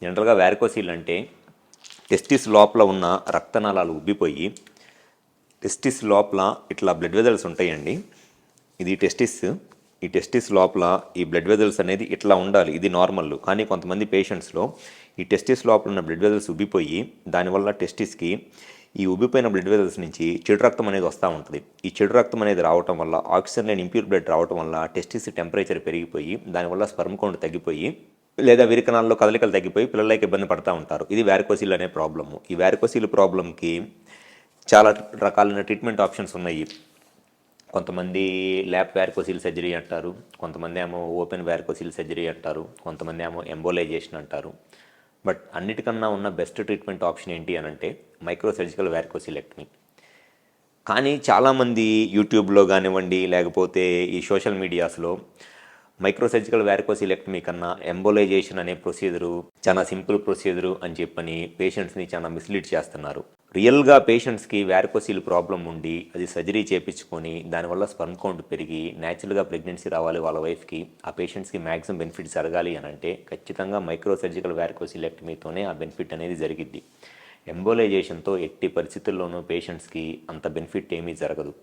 జనరల్గా వ్యారికోసిల్ అంటే టెస్టిస్ లోపల ఉన్న రక్తనాళాలు ఉబ్బిపోయి టెస్టిస్ లోపల ఇట్లా బ్లడ్ వెజల్స్ ఉంటాయండి. ఇది టెస్టిస్. ఈ టెస్టిస్ లోపల ఈ బ్లడ్ వెజల్స్ అనేది ఇట్లా ఉండాలి, ఇది నార్మల్. కానీ కొంతమంది పేషెంట్స్లో ఈ టెస్టిస్ లోపల ఉన్న బ్లడ్ వెజల్స్ ఉబ్బిపోయి దానివల్ల టెస్టిస్కి ఈ ఉబ్బిపోయిన బ్లడ్ వెజల్స్ నుంచి చెడు రక్తం అనేది వస్తూ ఉంటుంది. ఈ చెడు రక్తం అనేది రావటం వల్ల ఆక్సిజన్ లేని ఇంప్యూర్ బ్లడ్ రావటం వల్ల టెస్టిస్ టెంపరేచర్ పెరిగిపోయి దానివల్ల స్పర్మ్ కౌంట్ తగ్గిపోయి లేదా విరికణాల్లో కదలికలు తగ్గిపోయి పిల్లలకి ఇబ్బంది పడుతూ ఉంటారు. ఇది వ్యారికోసిల్ అనే ప్రాబ్లము. ఈ వ్యారికోసిల్ ప్రాబ్లంకి చాలా రకాలైన ట్రీట్మెంట్ ఆప్షన్స్ ఉన్నాయి. కొంతమంది ల్యాప్ వ్యారికోసిల్ సర్జరీ అంటారు, కొంతమంది ఏమో ఓపెన్ వ్యారికోసిల్ సర్జరీ అంటారు, కొంతమంది ఏమో ఎంబోలైజేషన్ అంటారు. బట్ అన్నిటికన్నా ఉన్న బెస్ట్ ట్రీట్మెంట్ ఆప్షన్ ఏంటి అని అంటే మైక్రో సర్జికల్ వ్యారికోసిలెక్టమీ. కానీ చాలామంది యూట్యూబ్లో కానివ్వండి లేకపోతే ఈ సోషల్ మీడియాస్లో మైక్రో సర్జికల్ వ్యారికోసిలెక్టమీ కన్నా ఎంబోలైజేషన్ అనే ప్రొసీజరు చాలా సింపుల్ ప్రొసీజరు అని చెప్పని పేషెంట్స్ని చాలా మిస్లీడ్ చేస్తున్నారు. రియల్గా పేషెంట్స్కి వ్యారికోసిల్ ప్రాబ్లం ఉండి అది సర్జరీ చేయించుకొని దానివల్ల స్పర్మ్ కౌంట్ పెరిగి న్యాచురల్గా ప్రెగ్నెన్సీ రావాలి వాళ్ళ వైఫ్కి, ఆ పేషెంట్స్కి మ్యాక్సిమం బెనిఫిట్ జరగాలి అని అంటే ఖచ్చితంగా మైక్రో సర్జికల్ వ్యారికోసిలెక్టమీతోనే ఆ బెనిఫిట్ అనేది జరిగిద్ది. ఎంబోలైజేషన్తో ఎట్టి పరిస్థితుల్లోనూ పేషెంట్స్కి అంత బెనిఫిట్ ఏమీ జరగదు.